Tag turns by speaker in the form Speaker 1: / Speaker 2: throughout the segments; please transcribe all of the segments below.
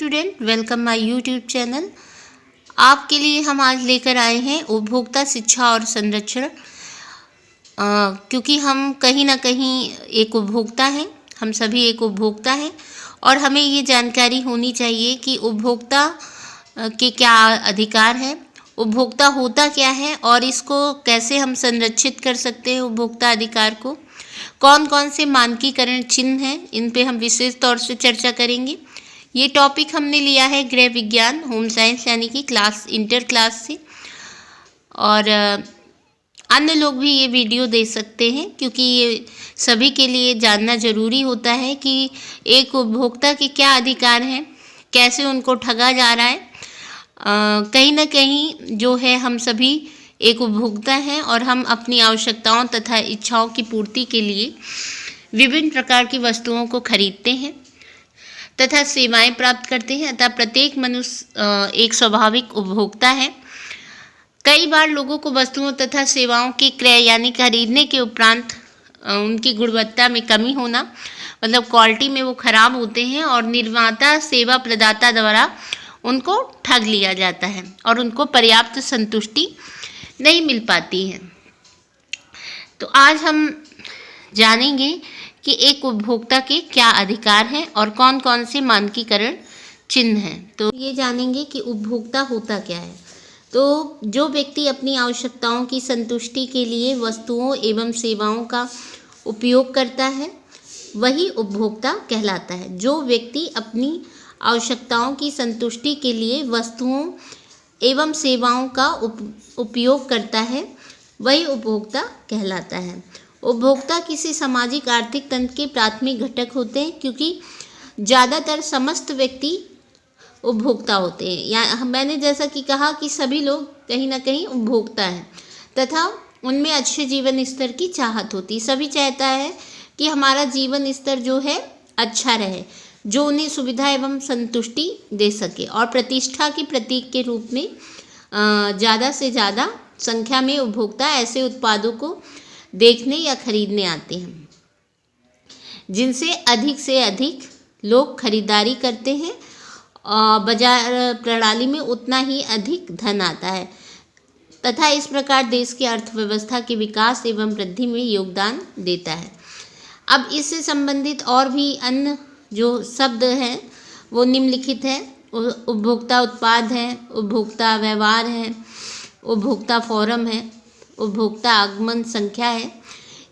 Speaker 1: Student, welcome my YouTube channel. आपके लिए हम आज लेकर आए हैं उपभोक्ता शिक्षा और संरक्षण। क्योंकि हम कहीं ना कहीं एक उपभोक्ता हैं, हम सभी एक उपभोक्ता हैं और हमें ये जानकारी होनी चाहिए कि उपभोक्ता के क्या अधिकार हैं, उपभोक्ता होता क्या है और इसको कैसे हम संरक्षित कर सकते हैं। उपभोक्ता अधिकार को कौन कौन से मानकीकरण चिन्ह हैं, इन पे हम विशेष तौर से चर्चा करेंगे। ये टॉपिक हमने लिया है गृह विज्ञान होम साइंस यानी कि इंटर क्लास से, और अन्य लोग भी ये वीडियो देख सकते हैं क्योंकि ये सभी के लिए जानना ज़रूरी होता है कि एक उपभोक्ता के क्या अधिकार हैं, कैसे उनको ठगा जा रहा है। कहीं ना कहीं जो है हम सभी एक उपभोक्ता हैं और हम अपनी आवश्यकताओं तथा इच्छाओं की पूर्ति के लिए विभिन्न प्रकार की वस्तुओं को खरीदते हैं तथा सेवाएं प्राप्त करते हैं। अतः प्रत्येक मनुष्य एक स्वाभाविक उपभोक्ता है। कई बार लोगों को वस्तुओं तथा सेवाओं के क्रय यानी खरीदने के उपरांत उनकी गुणवत्ता में कमी होना, मतलब क्वालिटी में वो खराब होते हैं और निर्माता सेवा प्रदाता द्वारा उनको ठग लिया जाता है और उनको पर्याप्त संतुष्टि नहीं मिल पाती है। तो आज हम जानेंगे कि एक उपभोक्ता के क्या अधिकार हैं और कौन कौन से मानकीकरण चिन्ह हैं। तो ये जानेंगे कि उपभोक्ता होता क्या है। तो जो व्यक्ति अपनी आवश्यकताओं की संतुष्टि के लिए वस्तुओं एवं सेवाओं का उपयोग करता है वही उपभोक्ता कहलाता है। जो व्यक्ति अपनी आवश्यकताओं की संतुष्टि के लिए वस्तुओं एवं सेवाओं का उपयोग करता है वही उपभोक्ता कहलाता है। उपभोक्ता किसी सामाजिक आर्थिक तंत्र के प्राथमिक घटक होते हैं क्योंकि ज़्यादातर समस्त व्यक्ति उपभोक्ता होते हैं। या मैंने जैसा कि कहा कि सभी लोग कहीं ना कहीं उपभोक्ता हैं तथा उनमें अच्छे जीवन स्तर की चाहत होती है। सभी चाहता है कि हमारा जीवन स्तर जो है अच्छा रहे, जो उन्हें सुविधा एवं संतुष्टि दे सके, और प्रतिष्ठा के प्रतीक के रूप में ज़्यादा से ज़्यादा संख्या में उपभोक्ता ऐसे उत्पादों को देखने या खरीदने आते हैं जिनसे अधिक से अधिक लोग खरीदारी करते हैं। बाजार प्रणाली में उतना ही अधिक धन आता है तथा इस प्रकार देश की अर्थव्यवस्था के विकास एवं वृद्धि में योगदान देता है। अब इससे संबंधित और भी अन्य जो शब्द हैं वो निम्नलिखित हैं। उपभोक्ता उत्पाद है, उपभोक्ता व्यवहार है, उपभोक्ता फोरम है, उपभोक्ता आगमन संख्या है,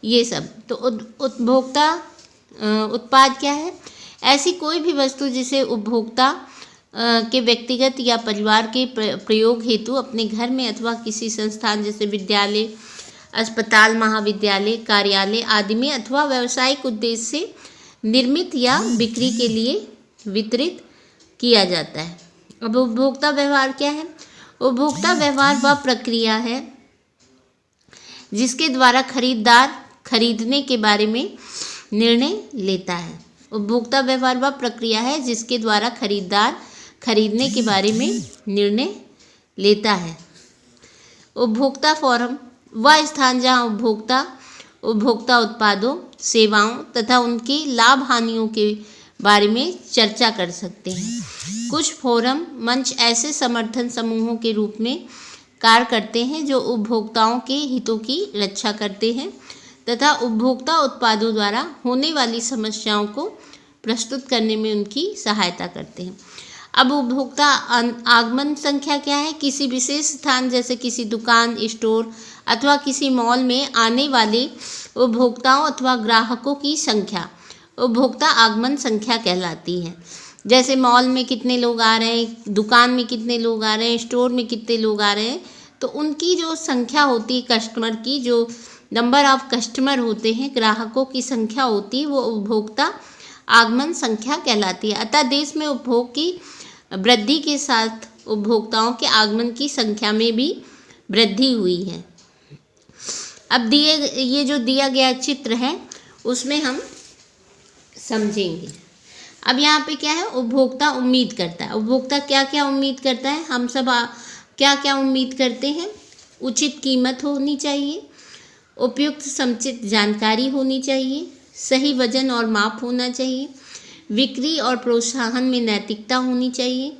Speaker 1: ये सब। तो उपभोक्ता उत्पाद क्या है? ऐसी कोई भी वस्तु जिसे उपभोक्ता के व्यक्तिगत या परिवार के प्रयोग हेतु अपने घर में अथवा किसी संस्थान जैसे विद्यालय, अस्पताल, महाविद्यालय, कार्यालय आदि में अथवा व्यावसायिक उद्देश्य से निर्मित या बिक्री के लिए वितरित किया जाता है। अब उपभोक्ता व्यवहार क्या है? उपभोक्ता व्यवहार वह प्रक्रिया है जिसके द्वारा खरीदार खरीदने के बारे में निर्णय लेता है। उपभोक्ता व्यवहार वह प्रक्रिया है जिसके द्वारा खरीदार खरीदने के बारे में निर्णय लेता है। उपभोक्ता फोरम वह स्थान जहां उपभोक्ता उत्पादों, सेवाओं तथा उनकी लाभ हानियों के बारे में चर्चा कर सकते हैं। कुछ फोरम मंच ऐसे समर्थन समूहों के रूप में कार्य करते हैं जो उपभोक्ताओं के हितों की रक्षा करते हैं तथा उपभोक्ता उत्पादों द्वारा होने वाली समस्याओं को प्रस्तुत करने में उनकी सहायता करते हैं। अब उपभोक्ता आगमन संख्या क्या है? किसी विशेष स्थान जैसे किसी दुकान, स्टोर अथवा किसी मॉल में आने वाले उपभोक्ताओं अथवा ग्राहकों की संख्या उपभोक्ता आगमन संख्या कहलाती है। जैसे मॉल में कितने लोग आ रहे हैं, दुकान में कितने लोग आ रहे हैं, स्टोर में कितने लोग आ रहे हैं, तो उनकी जो संख्या होती है कस्टमर की, जो नंबर ऑफ कस्टमर होते हैं, ग्राहकों की संख्या होती है, वो उपभोक्ता आगमन संख्या कहलाती है। अतः देश में उपभोग की वृद्धि के साथ उपभोक्ताओं के आगमन की संख्या में भी वृद्धि हुई है। अब ये जो दिया गया चित्र है उसमें हम समझेंगे। अब यहाँ पे क्या है? उपभोक्ता उम्मीद करता है। उपभोक्ता क्या क्या उम्मीद करता है? हम सब क्या क्या उम्मीद करते हैं? उचित कीमत होनी चाहिए, उपयुक्त समुचित जानकारी होनी चाहिए, सही वजन और माप होना चाहिए, बिक्री और प्रोत्साहन में नैतिकता होनी चाहिए।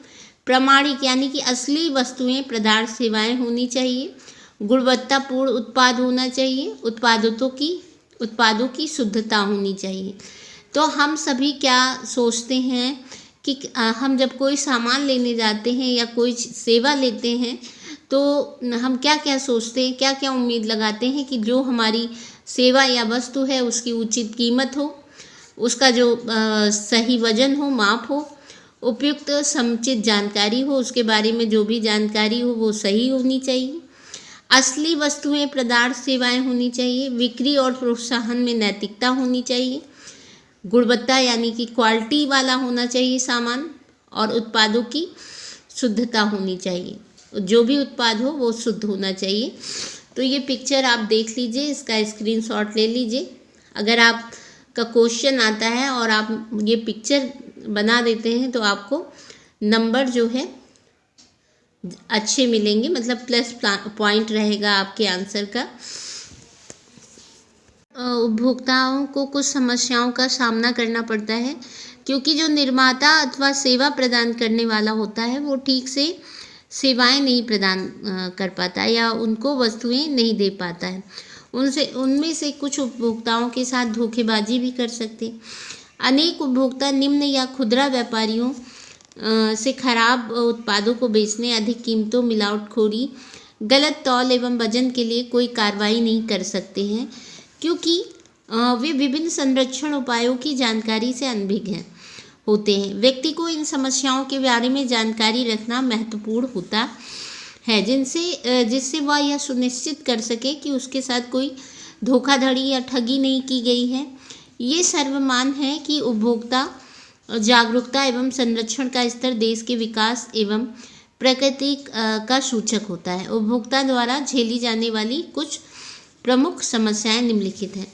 Speaker 1: प्रामाणिक यानी कि असली वस्तुएं, पदार्थ, सेवाएं होनी चाहिए। गुणवत्तापूर्ण उत्पाद होना चाहिए। उत्पादों की शुद्धता होनी चाहिए। तो हम सभी क्या सोचते हैं कि हम जब कोई सामान लेने जाते हैं या कोई सेवा लेते हैं तो हम क्या क्या सोचते हैं, क्या क्या उम्मीद लगाते हैं कि जो हमारी सेवा या वस्तु है उसकी उचित कीमत हो, उसका जो सही वजन हो, माप हो, उपयुक्त समुचित जानकारी हो, उसके बारे में जो भी जानकारी हो वो सही होनी चाहिए। असली वस्तुएं, पदार्थ, सेवाएं होनी चाहिए। बिक्री और प्रोत्साहन में नैतिकता होनी चाहिए। गुणवत्ता यानी कि क्वालिटी वाला होना चाहिए सामान, और उत्पादों की शुद्धता होनी चाहिए। जो भी उत्पाद हो वो शुद्ध होना चाहिए। तो ये पिक्चर आप देख लीजिए, इसका स्क्रीनशॉट ले लीजिए। अगर आपका क्वेश्चन आता है और आप ये पिक्चर बना देते हैं तो आपको नंबर जो है अच्छे मिलेंगे, मतलब प्लस पॉइंट रहेगा आपके आंसर का। उपभोक्ताओं को कुछ समस्याओं का सामना करना पड़ता है क्योंकि जो निर्माता अथवा सेवा प्रदान करने वाला होता है वो ठीक से सेवाएं नहीं प्रदान कर पाता या उनको वस्तुएं नहीं दे पाता है। उनमें से कुछ उपभोक्ताओं के साथ धोखेबाजी भी कर सकते हैं। अनेक उपभोक्ता निम्न या खुदरा व्यापारियों से खराब उत्पादों को बेचने, अधिक कीमतों, मिलावटखोरी, गलत तौल एवं वजन के लिए कोई कार्रवाई नहीं कर सकते हैं क्योंकि वे विभिन्न संरक्षण उपायों की जानकारी से अनभिज्ञ होते हैं। व्यक्ति को इन समस्याओं के बारे में जानकारी रखना महत्वपूर्ण होता है जिससे वह यह सुनिश्चित कर सके कि उसके साथ कोई धोखाधड़ी या ठगी नहीं की गई है। ये सर्वमान्य है कि उपभोक्ता जागरूकता एवं संरक्षण का स्तर देश के विकास एवं प्रगति का सूचक होता है। उपभोक्ता द्वारा झेली जाने वाली कुछ प्रमुख समस्याएं निम्नलिखित हैं।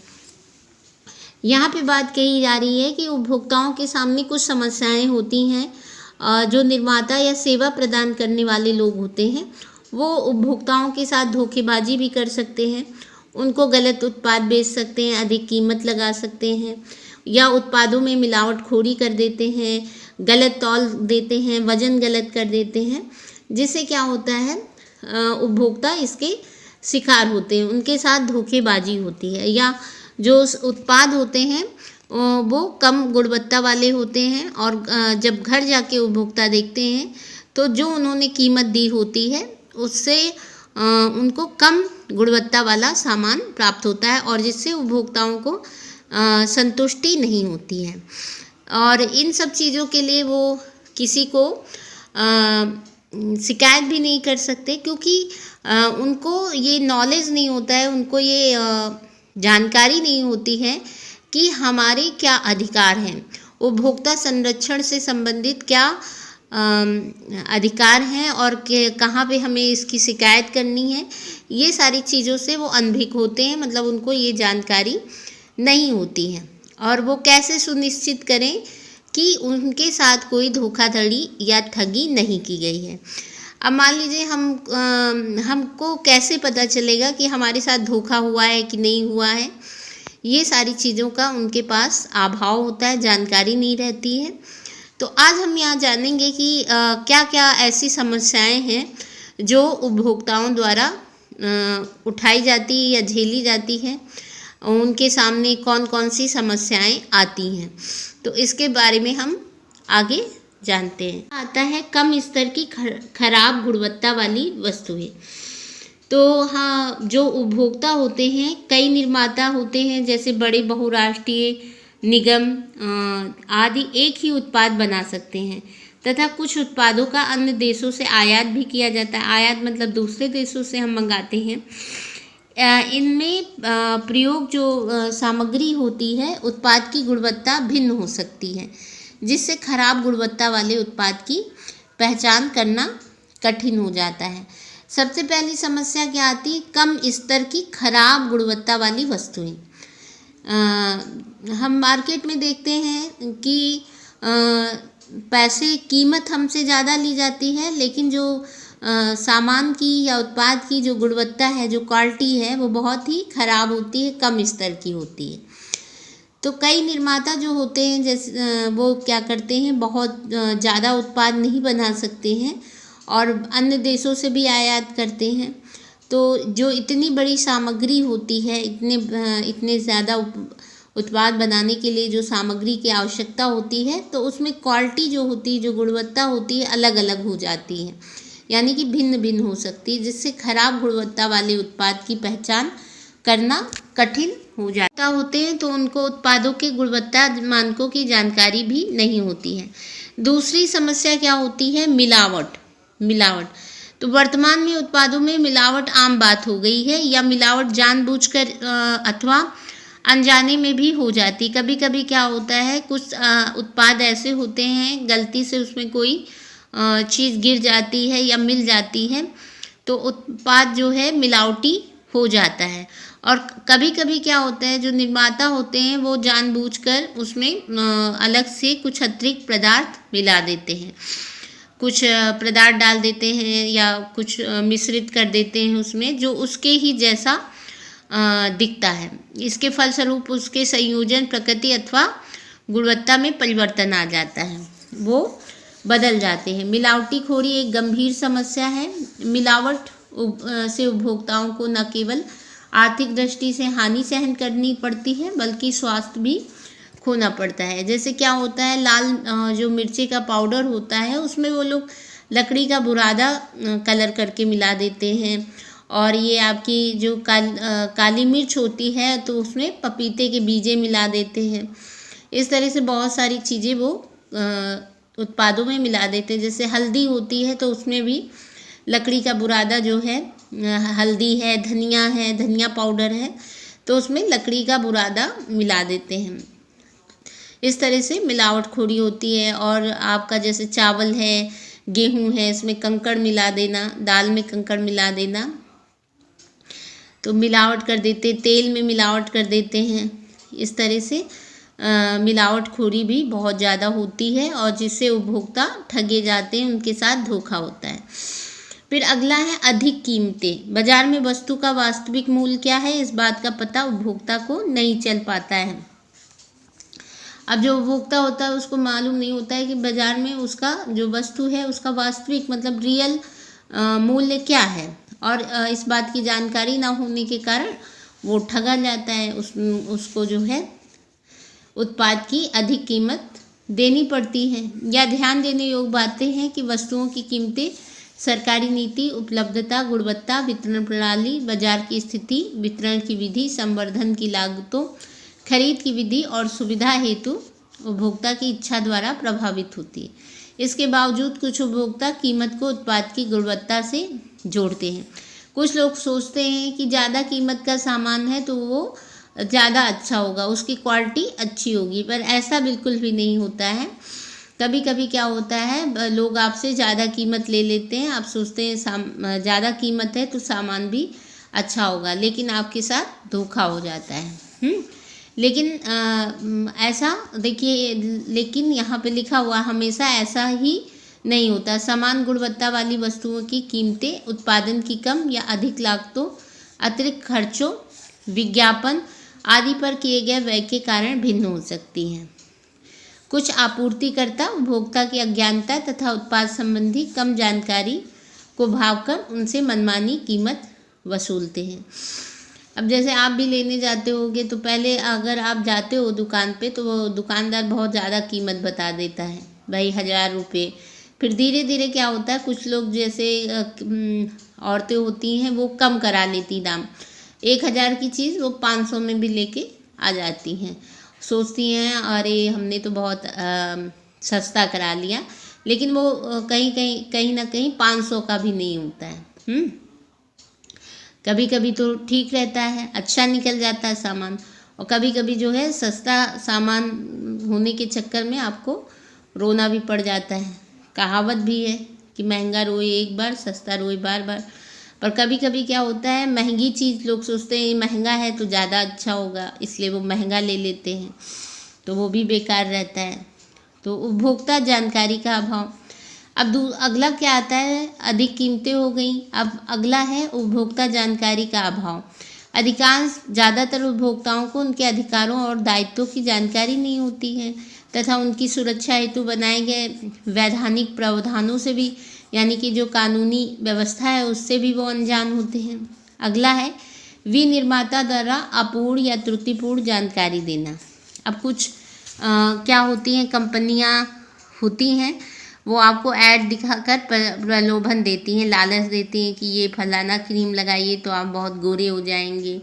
Speaker 1: यहाँ पे बात कही जा रही है कि उपभोक्ताओं के सामने कुछ समस्याएं होती हैं। जो निर्माता या सेवा प्रदान करने वाले लोग होते हैं वो उपभोक्ताओं के साथ धोखेबाजी भी कर सकते हैं, उनको गलत उत्पाद बेच सकते हैं, अधिक कीमत लगा सकते हैं या उत्पादों में मिलावटखोरी कर देते हैं, गलत तौल देते हैं, वजन गलत कर देते हैं, जिससे क्या होता है उपभोक्ता इसके शिकार होते हैं, उनके साथ धोखेबाजी होती है। या जो उत्पाद होते हैं वो कम गुणवत्ता वाले होते हैं और जब घर जाके उपभोक्ता देखते हैं तो जो उन्होंने कीमत दी होती है उससे उनको कम गुणवत्ता वाला सामान प्राप्त होता है और जिससे उपभोक्ताओं को संतुष्टि नहीं होती है। और इन सब चीज़ों के लिए वो किसी को शिकायत भी नहीं कर सकते क्योंकि उनको ये नॉलेज नहीं होता है, उनको ये जानकारी नहीं होती है कि हमारे क्या अधिकार हैं, उपभोक्ता संरक्षण से संबंधित क्या अधिकार हैं और कहाँ पे हमें इसकी शिकायत करनी है। ये सारी चीज़ों से वो अनभिज्ञ होते हैं, मतलब उनको ये जानकारी नहीं होती है और वो कैसे सुनिश्चित करें कि उनके साथ कोई धोखाधड़ी या ठगी नहीं की गई है। अब मान लीजिए हमको कैसे पता चलेगा कि हमारे साथ धोखा हुआ है कि नहीं हुआ है। ये सारी चीज़ों का उनके पास अभाव होता है, जानकारी नहीं रहती है। तो आज हम यहाँ जानेंगे कि क्या क्या ऐसी समस्याएं हैं जो उपभोक्ताओं द्वारा उठाई जाती है या झेली जाती है, उनके सामने कौन कौन सी समस्याएं आती हैं। तो इसके बारे में हम आगे जानते हैं। आता है कम स्तर की खराब गुणवत्ता वाली वस्तुएं। तो हाँ, जो उपभोक्ता होते हैं, कई निर्माता होते हैं जैसे बड़े बहुराष्ट्रीय निगम आदि एक ही उत्पाद बना सकते हैं तथा कुछ उत्पादों का अन्य देशों से आयात भी किया जाता है। आयात मतलब दूसरे देशों से हम मंगाते हैं। इनमें प्रयोग जो सामग्री होती है उत्पाद की गुणवत्ता भिन्न हो सकती है जिससे खराब गुणवत्ता वाले उत्पाद की पहचान करना कठिन हो जाता है। सबसे पहली समस्या क्या आती है? कम स्तर की खराब गुणवत्ता वाली वस्तुएं। हम मार्केट में देखते हैं कि पैसे कीमत हमसे ज़्यादा ली जाती है लेकिन जो सामान की या उत्पाद की जो गुणवत्ता है, जो क्वालिटी है, वो बहुत ही खराब होती है, कम स्तर की होती है। तो कई निर्माता जो होते हैं जैसे वो क्या करते हैं, बहुत ज़्यादा उत्पाद नहीं बना सकते हैं और अन्य देशों से भी आयात करते हैं। तो जो इतनी बड़ी सामग्री होती है, इतने ज़्यादा उत्पाद बनाने के लिए जो सामग्री की आवश्यकता होती है, तो उसमें क्वालिटी जो होती है, जो गुणवत्ता होती है, अलग अलग हो जाती है, यानी कि भिन्न भिन्न हो सकती है, जिससे खराब गुणवत्ता वाले उत्पाद की पहचान करना कठिन हो जाता होते हैं। तो उनको उत्पादों के गुणवत्ता मानकों की जानकारी भी नहीं होती है। दूसरी समस्या क्या होती है, मिलावट। तो वर्तमान में उत्पादों में मिलावट आम बात हो गई है, या मिलावट जानबूझकर अथवा अनजाने में भी हो जाती। कभी कभी क्या होता है, कुछ उत्पाद ऐसे होते हैं गलती से उसमें कोई चीज़ गिर जाती है या मिल जाती है, तो उत्पाद जो है मिलावटी हो जाता है। और कभी कभी क्या होता है, जो निर्माता होते हैं वो जानबूझकर उसमें अलग से कुछ अतिरिक्त पदार्थ मिला देते हैं, कुछ पदार्थ डाल देते हैं या कुछ मिश्रित कर देते हैं उसमें, जो उसके ही जैसा दिखता है। इसके फलस्वरूप उसके संयोजन, प्रकृति अथवा गुणवत्ता में परिवर्तन आ जाता है, वो बदल जाते हैं। मिलावटीखोरी एक गंभीर समस्या है। मिलावट से उपभोक्ताओं को न केवल आर्थिक दृष्टि से हानि सहन करनी पड़ती है, बल्कि स्वास्थ्य भी खोना पड़ता है। जैसे क्या होता है, लाल जो मिर्ची का पाउडर होता है उसमें वो लोग लकड़ी का बुरादा कलर करके मिला देते हैं, और ये आपकी जो काली मिर्च होती है तो उसमें पपीते के बीजे मिला देते हैं। इस तरह से बहुत सारी चीज़ें वो उत्पादों में मिला देते हैं। जैसे हल्दी होती है तो उसमें भी लकड़ी का बुरादा जो है, हल्दी है, धनिया पाउडर है, तो उसमें लकड़ी का बुरादा मिला देते हैं। इस तरह से मिलावटखोरी होती है। और आपका जैसे चावल है, गेहूं है, इसमें कंकड़ मिला देना, दाल में कंकड़ मिला देना, तो मिलावट कर देते, तेल में मिलावट कर देते हैं। इस तरह से मिलावटखोरी भी बहुत ज़्यादा होती है और जिससे उपभोक्ता ठगे जाते हैं, उनके साथ धोखा होता है। फिर अगला है अधिक कीमतें। बाजार में वस्तु का वास्तविक मूल्य क्या है, इस बात का पता उपभोक्ता को नहीं चल पाता है। अब जो उपभोक्ता होता है उसको मालूम नहीं होता है कि बाजार में उसका जो वस्तु है उसका वास्तविक मतलब रियल मूल्य क्या है, और इस बात की जानकारी ना होने के कारण वो ठगा जाता है। उसको जो है उत्पाद की अधिक कीमत देनी पड़ती है। या ध्यान देने योग्य बातें हैं कि वस्तुओं की कीमतें सरकारी नीति, उपलब्धता, गुणवत्ता, वितरण प्रणाली, बाजार की स्थिति, वितरण की विधि, संवर्धन की लागतों, खरीद की विधि और सुविधा हेतु उपभोक्ता की इच्छा द्वारा प्रभावित होती है। इसके बावजूद कुछ उपभोक्ता कीमत को उत्पाद की गुणवत्ता से जोड़ते हैं। कुछ लोग सोचते हैं कि ज़्यादा कीमत का सामान है तो वो ज़्यादा अच्छा होगा, उसकी क्वालिटी अच्छी होगी, पर ऐसा बिल्कुल भी नहीं होता है। कभी कभी क्या होता है, लोग आपसे ज़्यादा कीमत ले लेते हैं, आप सोचते हैं ज़्यादा कीमत है तो सामान भी अच्छा होगा, लेकिन आपके साथ धोखा हो जाता है। लेकिन ऐसा देखिए, लेकिन यहाँ पे लिखा हुआ हमेशा ऐसा ही नहीं होता। समान गुणवत्ता वाली वस्तुओं की कीमतें उत्पादन की कम या अधिक लागतों, अतिरिक्त खर्चों, विज्ञापन आदि पर किए गए व्यय के कारण भिन्न हो सकती हैं। कुछ आपूर्तिकर्ता उपभोक्ता की अज्ञानता तथा उत्पाद संबंधी कम जानकारी को भांपकर उनसे मनमानी कीमत वसूलते हैं। अब जैसे आप भी लेने जाते होगे तो पहले अगर आप जाते हो दुकान पे तो वो दुकानदार बहुत ज़्यादा कीमत बता देता है, भाई 1000 रुपये। फिर धीरे धीरे क्या होता है, कुछ लोग जैसे औरतें होती हैं वो कम करा लेती दाम, 1000 की चीज़ वो 500 में भी लेके आ जाती हैं, सोचती हैं अरे हमने तो बहुत सस्ता करा लिया, लेकिन वो कहीं ना कहीं 500 का भी नहीं होता है। कभी कभी तो ठीक रहता है, अच्छा निकल जाता है सामान, और कभी कभी जो है सस्ता सामान होने के चक्कर में आपको रोना भी पड़ जाता है। कहावत भी है कि महंगा रोए एक बार, सस्ता रोए बार बार। पर कभी कभी क्या होता है, महंगी चीज़ लोग सोचते हैं महंगा है तो ज़्यादा अच्छा होगा, इसलिए वो महंगा ले लेते हैं, तो वो भी बेकार रहता है। तो उपभोक्ता जानकारी का अभाव। अब अगला क्या आता है, अधिक कीमतें हो गई। अब अगला है उपभोक्ता जानकारी का अभाव। अधिकांश ज़्यादातर उपभोक्ताओं को उनके अधिकारों और दायित्वों की जानकारी नहीं होती है तथा उनकी सुरक्षा हेतु बनाए गए वैधानिक प्रावधानों से भी, यानी कि जो कानूनी व्यवस्था है उससे भी वो अनजान होते हैं। अगला है विनिर्माता द्वारा अपूर्ण या त्रुटिपूर्ण जानकारी देना। अब कुछ क्या होती हैं, कंपनियां होती हैं वो आपको ऐड दिखाकर प्रलोभन देती हैं, लालच देती हैं कि ये फलाना क्रीम लगाइए तो आप बहुत गोरे हो जाएंगे,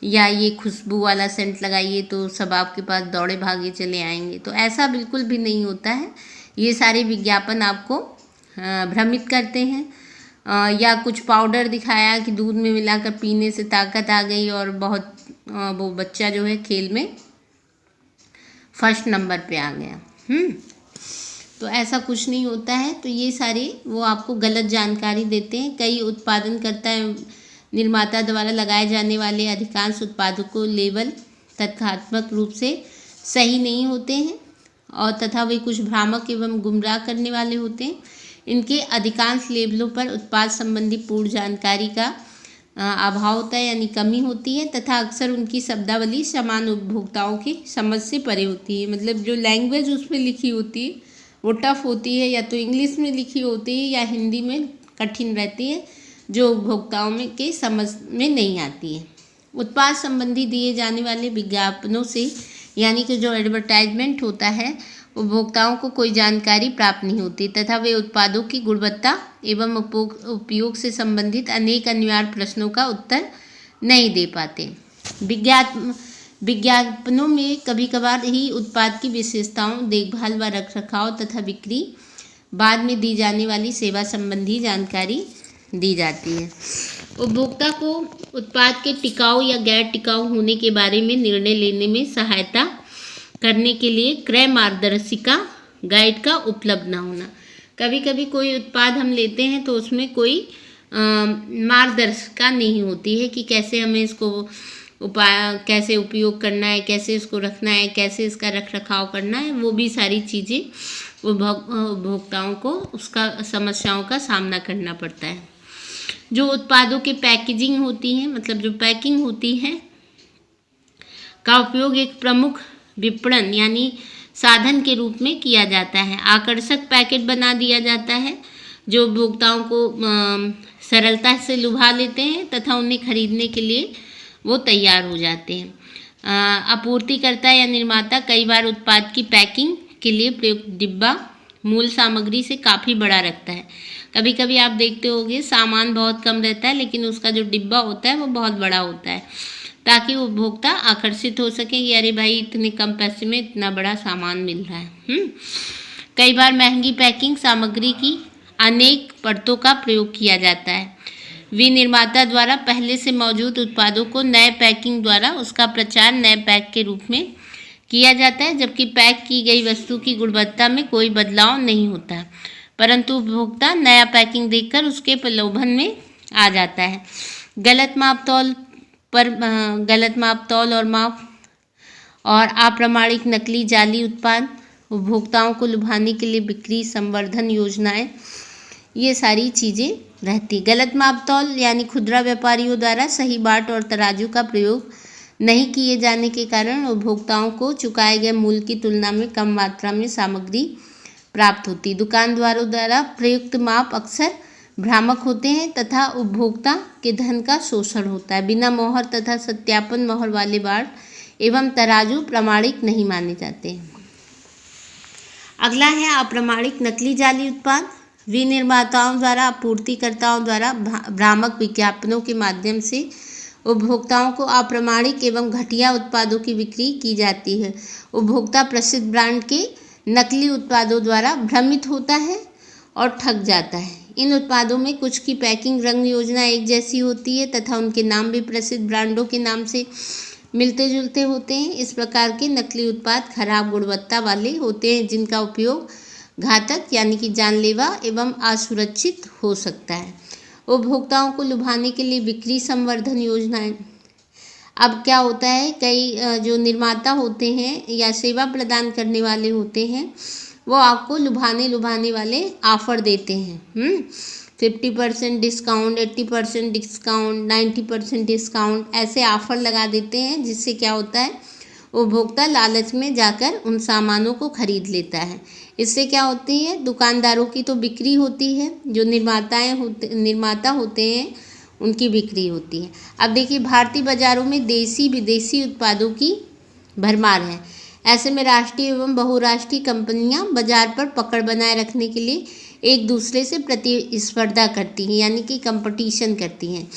Speaker 1: या ये खुशबू वाला सेंट लगाइए तो सब आपके पास दौड़े भागे चले आएंगे। तो ऐसा बिल्कुल भी नहीं होता है। ये सारे विज्ञापन आपको भ्रमित करते हैं। या कुछ पाउडर दिखाया कि दूध में मिलाकर पीने से ताकत आ गई और बहुत वो बच्चा जो है खेल में फर्स्ट नंबर पे आ गया। तो ऐसा कुछ नहीं होता है। तो ये सारे वो आपको गलत जानकारी देते हैं। कई उत्पादनकर्ता निर्माता द्वारा लगाए जाने वाले अधिकांश उत्पादों को लेबल तथ्यात्मक रूप से सही नहीं होते हैं और तथा वे कुछ भ्रामक एवं गुमराह करने वाले होते हैं। इनके अधिकांश लेबलों पर उत्पाद संबंधी पूर्ण जानकारी का अभाव होता है, यानी कमी होती है तथा अक्सर उनकी शब्दावली समान उपभोक्ताओं की समझ से परे होती है। मतलब जो लैंग्वेज उस पर लिखी होती है वो टफ होती है, या तो इंग्लिश में लिखी होती है या हिंदी में कठिन रहती है, जो उपभोक्ताओं में के समझ में नहीं आती है। उत्पाद संबंधी दिए जाने वाले विज्ञापनों से, यानी कि जो एडवर्टाइजमेंट होता है, उपभोक्ताओं को कोई जानकारी प्राप्त नहीं होती तथा वे उत्पादों की गुणवत्ता एवं उपयोग से संबंधित अनेक अनिवार्य प्रश्नों का उत्तर नहीं दे पाते। विज्ञापनों में कभी कभार ही उत्पाद की विशेषताओं, देखभाल व रखरखाव तथा बिक्री बाद में दी जाने वाली सेवा संबंधी जानकारी दी जाती है। उपभोक्ता को उत्पाद के टिकाऊ या गैर टिकाऊ होने के बारे में निर्णय लेने में सहायता करने के लिए क्रय मार्गदर्शिका गाइड का उपलब्ध न होना। कभी कभी कोई उत्पाद हम लेते हैं तो उसमें कोई मार्गदर्शिका नहीं होती है कि कैसे हमें इसको कैसे उपयोग करना है, कैसे इसको रखना है, कैसे इसका रखरखाव करना है। वो भी सारी चीज़ें उपभोक्ताओं को उसका समस्याओं का सामना करना पड़ता है। जो उत्पादों की पैकेजिंग होती है, मतलब जो पैकिंग होती है, का उपयोग एक प्रमुख विपणन यानी साधन के रूप में किया जाता है। आकर्षक पैकेट बना दिया जाता है जो उपभोक्ताओं को सरलता से लुभा लेते हैं तथा उन्हें खरीदने के लिए वो तैयार हो जाते हैं। आपूर्तिकर्ता या निर्माता कई बार उत्पाद की पैकिंग के लिए प्रयुक्त डिब्बा मूल सामग्री से काफ़ी बड़ा रखता है। कभी कभी आप देखते होंगे सामान बहुत कम रहता है लेकिन उसका जो डिब्बा होता है वो बहुत बड़ा होता है, ताकि उपभोक्ता आकर्षित हो सके कि अरे भाई इतने कम पैसे में इतना बड़ा सामान मिल रहा है। कई बार महंगी पैकिंग सामग्री की अनेक परतों का प्रयोग किया जाता है। विनिर्माता द्वारा पहले से मौजूद उत्पादों को नए पैकिंग द्वारा उसका प्रचार नए पैक के रूप में किया जाता है, जबकि पैक की गई वस्तु की गुणवत्ता में कोई बदलाव नहीं होता, परंतु उपभोक्ता नया पैकिंग देखकर उसके प्रलोभन में आ जाता है। गलत माप तौल और माप और अप्रामाणिक नकली जाली उत्पाद, उपभोक्ताओं को लुभाने के लिए बिक्री संवर्धन योजनाएं, ये सारी चीज़ें रहती। गलत माप तौल यानी खुदरा व्यापारियों द्वारा सही बाट और तराजू का प्रयोग नहीं किए जाने के कारण उपभोक्ताओं को चुकाए गए मूल्य की तुलना में कम मात्रा में सामग्री प्राप्त होती। दुकानदारों द्वारा प्रयुक्त माप अक्सर भ्रामक होते हैं तथा उपभोक्ता के धन का शोषण होता है। बिना मोहर तथा सत्यापन मोहर वाले बाट एवं तराजू प्रामाणिक नहीं माने जाते हैं। अगला है अप्रामाणिक नकली जाली उत्पाद। विनिर्माताओं द्वारा आपूर्तिकर्ताओं द्वारा भ्रामक विज्ञापनों के माध्यम से उपभोक्ताओं को अप्रामाणिक एवं घटिया उत्पादों की बिक्री की जाती है। उपभोक्ता प्रसिद्ध ब्रांड के नकली उत्पादों द्वारा भ्रमित होता है और ठग जाता है। इन उत्पादों में कुछ की पैकिंग रंग योजना एक जैसी होती है तथा उनके नाम भी प्रसिद्ध ब्रांडों के नाम से मिलते जुलते होते हैं। इस प्रकार के नकली उत्पाद खराब गुणवत्ता वाले होते हैं जिनका उपयोग घातक यानी कि जानलेवा एवं असुरक्षित हो सकता है। उपभोक्ताओं को लुभाने के लिए बिक्री संवर्धन योजनाएं। अब क्या होता है, कई जो निर्माता होते हैं या सेवा प्रदान करने वाले होते हैं वो आपको लुभाने वाले ऑफर देते हैं 50% डिस्काउंट, 80% डिस्काउंट, 90% डिस्काउंट, ऐसे ऑफर लगा देते हैं, जिससे क्या होता है, उपभोक्ता लालच में जाकर उन सामानों को खरीद लेता है। इससे क्या होती है, दुकानदारों की तो बिक्री होती है, जो निर्माता होते हैं उनकी बिक्री होती है। अब देखिए, भारतीय बाजारों में देसी विदेशी उत्पादों की भरमार है। ऐसे में राष्ट्रीय एवं बहुराष्ट्रीय कंपनियां बाजार पर पकड़ बनाए रखने के लिए एक दूसरे से प्रतिस्पर्धा करती हैं, यानी कि कंपटीशन करती हैं।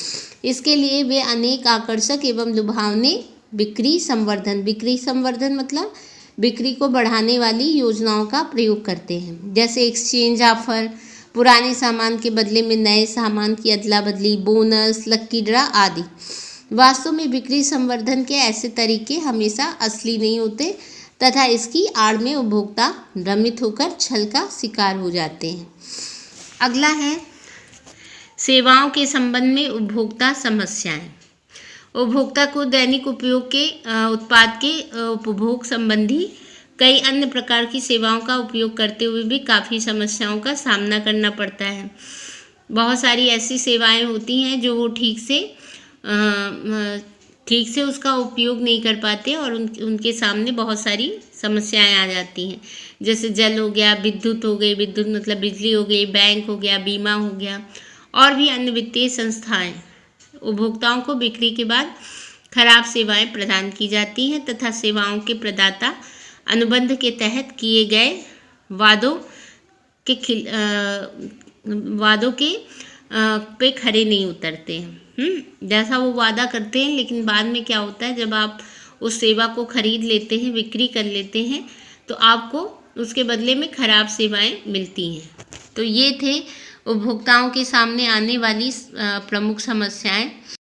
Speaker 1: इसके लिए वे अनेक आकर्षक एवं लुभावने बिक्री संवर्धन मतलब बिक्री को बढ़ाने वाली योजनाओं का प्रयोग करते हैं, जैसे एक्सचेंज ऑफर, पुराने सामान के बदले में नए सामान की अदला बदली, बोनस, लक्की ड्रा आदि। वास्तव में बिक्री संवर्धन के ऐसे तरीके हमेशा असली नहीं होते तथा इसकी आड़ में उपभोक्ता भ्रमित होकर छल का शिकार हो जाते हैं। अगला है सेवाओं के संबंध में उपभोक्ता समस्याएं। उपभोक्ता को दैनिक उपयोग के उत्पाद के उपभोग संबंधी कई अन्य प्रकार की सेवाओं का उपयोग करते हुए भी काफ़ी समस्याओं का सामना करना पड़ता है। बहुत सारी ऐसी सेवाएं होती हैं जो वो ठीक से उसका उपयोग नहीं कर पाते और उनके सामने बहुत सारी समस्याएं आ जाती हैं, जैसे जल हो गया, विद्युत हो गई, विद्युत मतलब बिजली हो गई, बैंक हो गया, बीमा हो गया, और भी अन्य वित्तीय संस्थाएं। उपभोक्ताओं को बिक्री के बाद खराब सेवाएं प्रदान की जाती हैं तथा सेवाओं के प्रदाता अनुबंध के तहत किए गए वादों के पे खरे नहीं उतरते हैं। जैसा वो वादा करते हैं, लेकिन बाद में क्या होता है, जब आप उस सेवा को खरीद लेते हैं, बिक्री कर लेते हैं, तो आपको उसके बदले में खराब सेवाएं मिलती हैं। तो ये थे उपभोक्ताओं के सामने आने वाली प्रमुख समस्याएं।